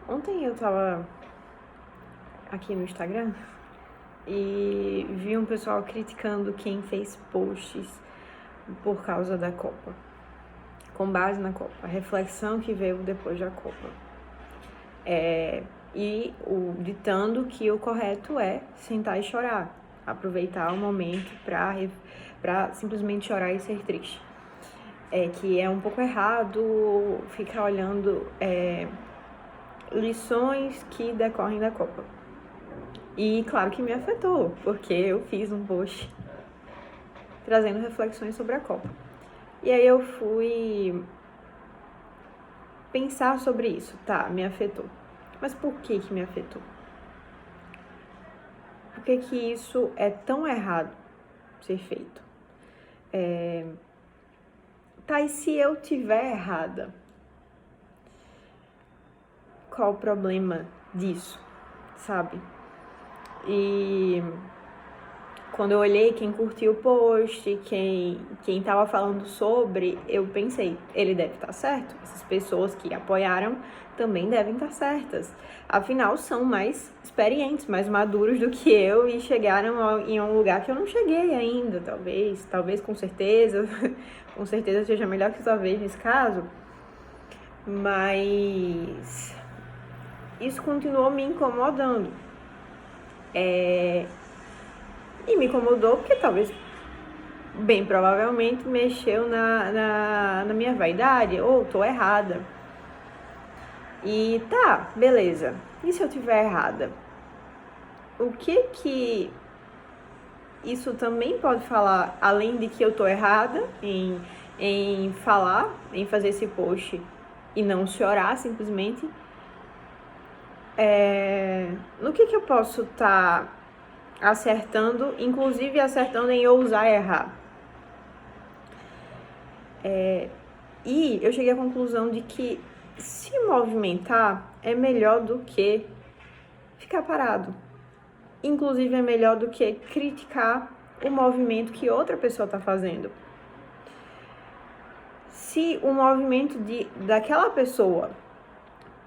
Ontem eu tava aqui no Instagram e vi um pessoal criticando quem fez posts por causa da Copa, com base na Copa, a reflexão que veio depois da Copa. Ditando que o correto é sentar e chorar, aproveitar o momento pra simplesmente chorar e ser triste. Que é um pouco errado ficar olhando lições que decorrem da Copa. E claro que me afetou, porque eu fiz um post trazendo reflexões sobre a Copa. E aí eu fui pensar sobre isso. Tá, me afetou. Mas por que me afetou? Por que isso é tão errado ser feito? Tá, e se eu tiver errada? Qual o problema disso, sabe? E quando eu olhei quem curtiu o post, quem tava falando sobre, eu pensei, ele deve estar certo. Essas pessoas que apoiaram também devem estar certas. Afinal, são mais experientes, mais maduros do que eu e chegaram em um lugar que eu não cheguei ainda, talvez com certeza, com certeza seja melhor que talvez nesse caso. Mas isso continuou me incomodando. E me incomodou porque talvez, bem provavelmente, mexeu na minha vaidade, ou tô errada. E tá, beleza. E se eu tiver errada? O que isso também pode falar, além de que eu tô errada em falar, em fazer esse post e não chorar simplesmente? No que eu posso estar acertando, inclusive acertando em ousar errar? E eu cheguei à conclusão de que se movimentar é melhor do que ficar parado. Inclusive é melhor do que criticar o movimento que outra pessoa está fazendo. Se o movimento daquela pessoa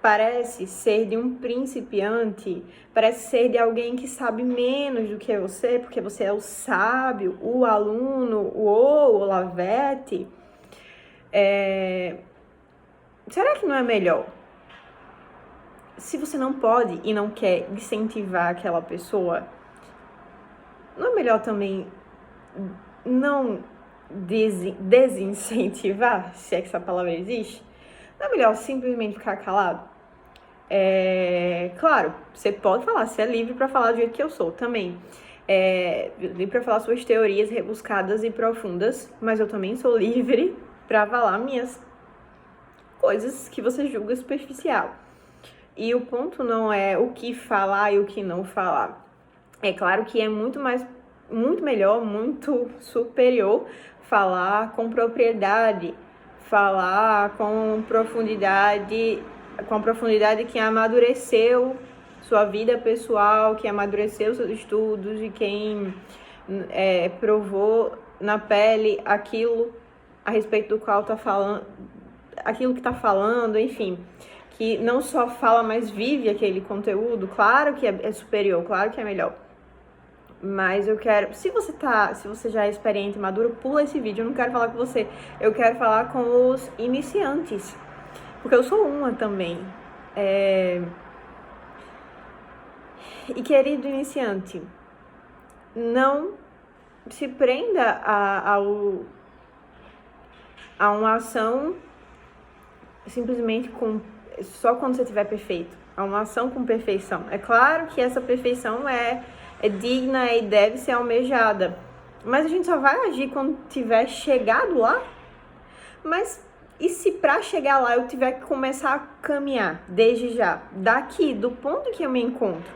parece ser de um principiante, parece ser de alguém que sabe menos do que você, porque você é o sábio, o aluno, o Olavete, será que não é melhor? Se você não pode e não quer incentivar aquela pessoa, não é melhor também não desincentivar, se é que essa palavra existe? Não é melhor simplesmente ficar calado? Claro, você pode falar, você é livre para falar do jeito que eu sou também. Livre para falar suas teorias rebuscadas e profundas, mas eu também sou livre para falar minhas coisas que você julga superficial. E o ponto não é o que falar e o que não falar. É claro que é muito melhor, muito superior falar com propriedade, falar com profundidade que amadureceu sua vida pessoal, que amadureceu seus estudos e quem provou na pele aquilo a respeito do qual tá falando, aquilo que tá falando, enfim, que não só fala, mas vive aquele conteúdo. Claro que é superior, claro que é melhor. Mas eu quero, se você já é experiente e maduro, pula esse vídeo, eu não quero falar com você, eu quero falar com os iniciantes, porque eu sou uma também. E querido iniciante, não se prenda a uma ação simplesmente só quando você estiver perfeito, a uma ação com perfeição. É claro que essa perfeição é digna e deve ser almejada, mas a gente só vai agir quando tiver chegado lá. Mas e se para chegar lá eu tiver que começar a caminhar desde já, daqui, do ponto que eu me encontro?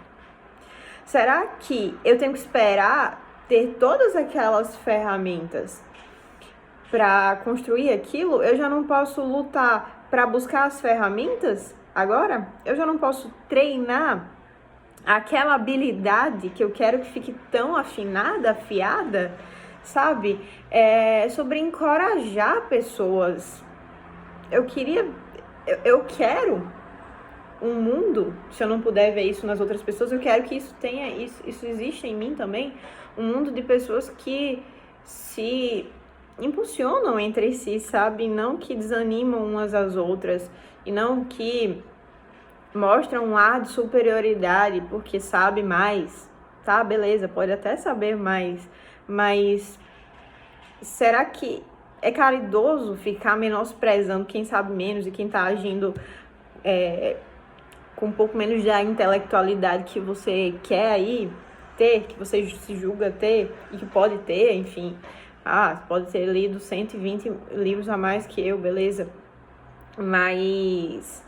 Será que eu tenho que esperar ter todas aquelas ferramentas para construir aquilo? Eu já não posso lutar para buscar as ferramentas agora? Eu já não posso treinar aquela habilidade que eu quero que fique tão afinada, afiada, sabe? Sobre encorajar pessoas. Eu quero um mundo, se eu não puder ver isso nas outras pessoas, eu quero que isso exista em mim também, um mundo de pessoas que se impulsionam entre si, sabe? Não que desanimam umas às outras e não que mostram um ar de superioridade porque sabe mais, tá? Beleza, pode até saber mais, mas será que é caridoso ficar menosprezando quem sabe menos e quem tá agindo com um pouco menos da intelectualidade que você quer aí ter, que você se julga ter e que pode ter, enfim. Pode ter lido 120 livros a mais que eu, beleza. Mas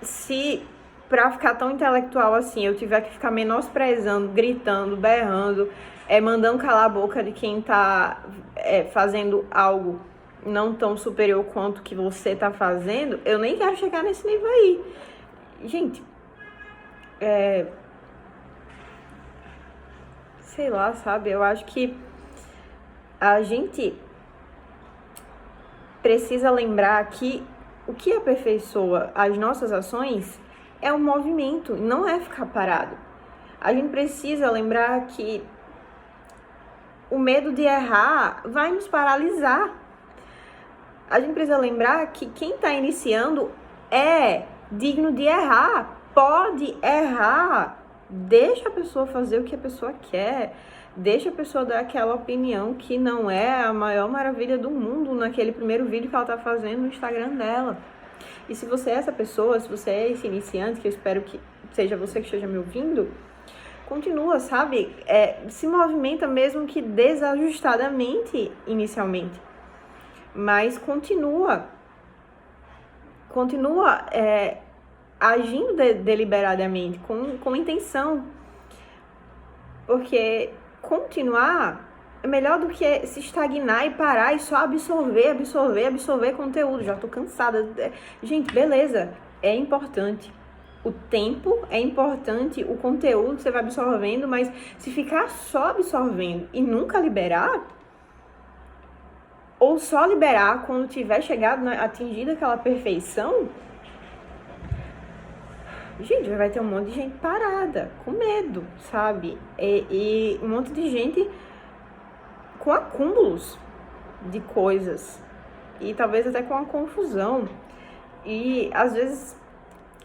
se pra ficar tão intelectual assim eu tiver que ficar menosprezando, gritando, berrando, mandando calar a boca de quem tá fazendo algo não tão superior quanto que você tá fazendo, eu nem quero chegar nesse nível aí. Gente, sei lá, sabe? Eu acho que a gente precisa lembrar que o que aperfeiçoa as nossas ações é um movimento, não é ficar parado. A gente precisa lembrar que o medo de errar vai nos paralisar. A gente precisa lembrar que quem está iniciando é digno de errar, pode errar. Deixa a pessoa fazer o que a pessoa quer. Deixa a pessoa dar aquela opinião que não é a maior maravilha do mundo naquele primeiro vídeo que ela tá fazendo no Instagram dela. E se você é essa pessoa, se você é esse iniciante, que eu espero que seja você que esteja me ouvindo, continua, sabe? Se movimenta mesmo que desajustadamente inicialmente. Mas continua agindo deliberadamente, com intenção. Porque continuar é melhor do que se estagnar e parar e só absorver conteúdo. Já tô cansada. Gente, beleza, é importante. O tempo é importante, o conteúdo que você vai absorvendo, mas se ficar só absorvendo e nunca liberar, ou só liberar quando tiver chegado, atingido aquela perfeição, gente, vai ter um monte de gente parada, com medo, sabe? E um monte de gente com acúmulos de coisas. E talvez até com uma confusão. E às vezes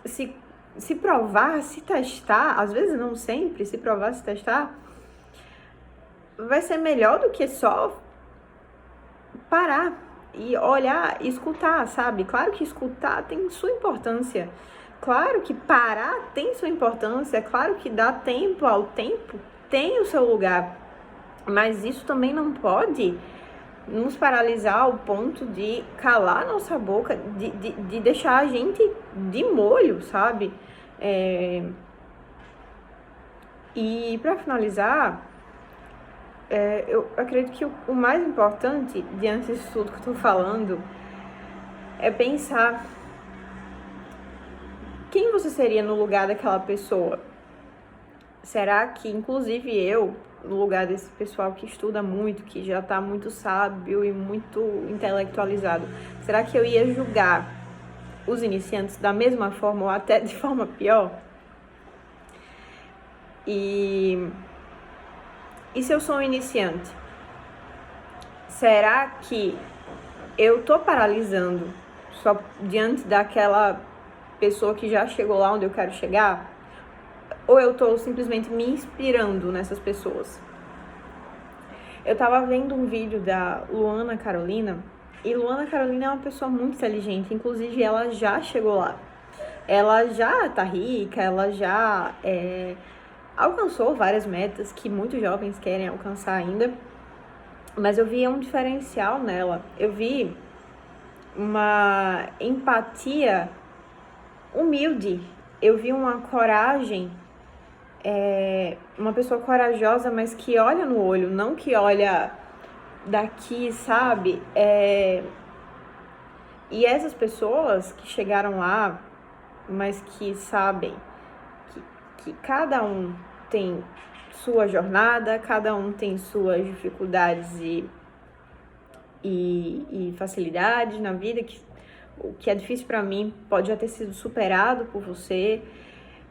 se provar, se testar, às vezes não sempre, se provar, se testar, vai ser melhor do que só parar e olhar e escutar, sabe? Claro que escutar tem sua importância. Claro que parar tem sua importância, claro que dar tempo ao tempo tem o seu lugar, mas isso também não pode nos paralisar ao ponto de calar nossa boca, de deixar a gente de molho, sabe? E para finalizar, eu acredito que o mais importante, diante disso tudo que eu tô falando, é pensar quem você seria no lugar daquela pessoa. Será que, inclusive eu, no lugar desse pessoal que estuda muito, que já tá muito sábio e muito intelectualizado, será que eu ia julgar os iniciantes da mesma forma ou até de forma pior? E se eu sou um iniciante, será que eu tô paralisando só diante daquela pessoa que já chegou lá onde eu quero chegar? Ou eu tô simplesmente me inspirando nessas pessoas? Eu tava vendo um vídeo da Luana Carolina, e Luana Carolina é uma pessoa muito inteligente, inclusive ela já chegou lá. Ela já tá rica, ela já alcançou várias metas que muitos jovens querem alcançar ainda, mas eu vi um diferencial nela. Eu vi uma empatia humilde, eu vi uma coragem, uma pessoa corajosa, mas que olha no olho, não que olha daqui, sabe? E essas pessoas que chegaram lá, mas que sabem que cada um tem sua jornada, cada um tem suas dificuldades e facilidades na vida, que o que é difícil para mim pode já ter sido superado por você.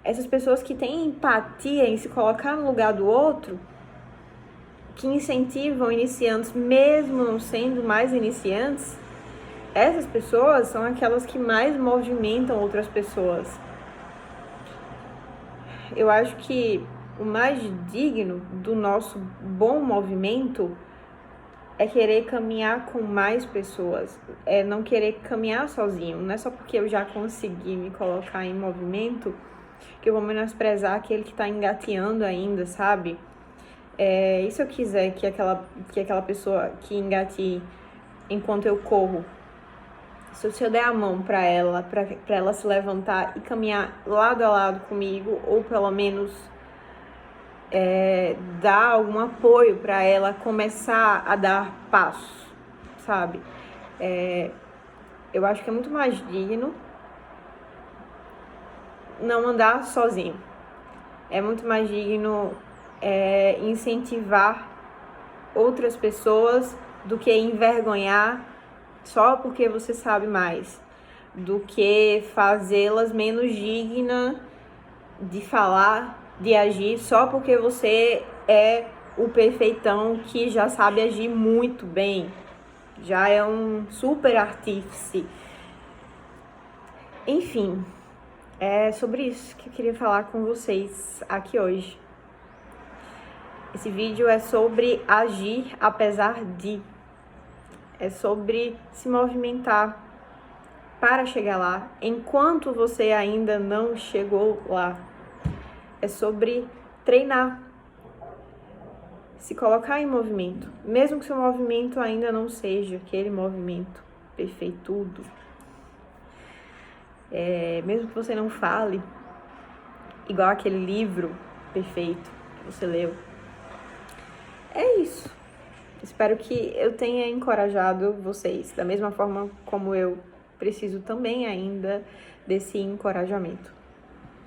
Essas pessoas que têm empatia em se colocar no lugar do outro, que incentivam iniciantes, mesmo não sendo mais iniciantes, essas pessoas são aquelas que mais movimentam outras pessoas. Eu acho que o mais digno do nosso bom movimento é querer caminhar com mais pessoas, é não querer caminhar sozinho. Não é só porque eu já consegui me colocar em movimento que eu vou menosprezar aquele que tá engateando ainda, sabe? E se eu quiser que aquela pessoa que engatie enquanto eu corro, se eu der a mão para ela se levantar e caminhar lado a lado comigo, ou pelo menos dar algum apoio para ela começar a dar passos, sabe? Eu acho que é muito mais digno não andar sozinho. É muito mais digno incentivar outras pessoas do que envergonhar só porque você sabe mais, do que fazê-las menos dignas de falar, de agir, só porque você é o perfeitão que já sabe agir muito bem, já é um super artífice. Enfim, é sobre isso que eu queria falar com vocês aqui hoje. Esse vídeo é sobre agir apesar de. É sobre se movimentar para chegar lá, enquanto você ainda não chegou lá. É sobre treinar, se colocar em movimento, mesmo que seu movimento ainda não seja aquele movimento perfeitudo. Mesmo que você não fale igual aquele livro perfeito que você leu. É isso. Espero que eu tenha encorajado vocês, da mesma forma como eu preciso também ainda desse encorajamento.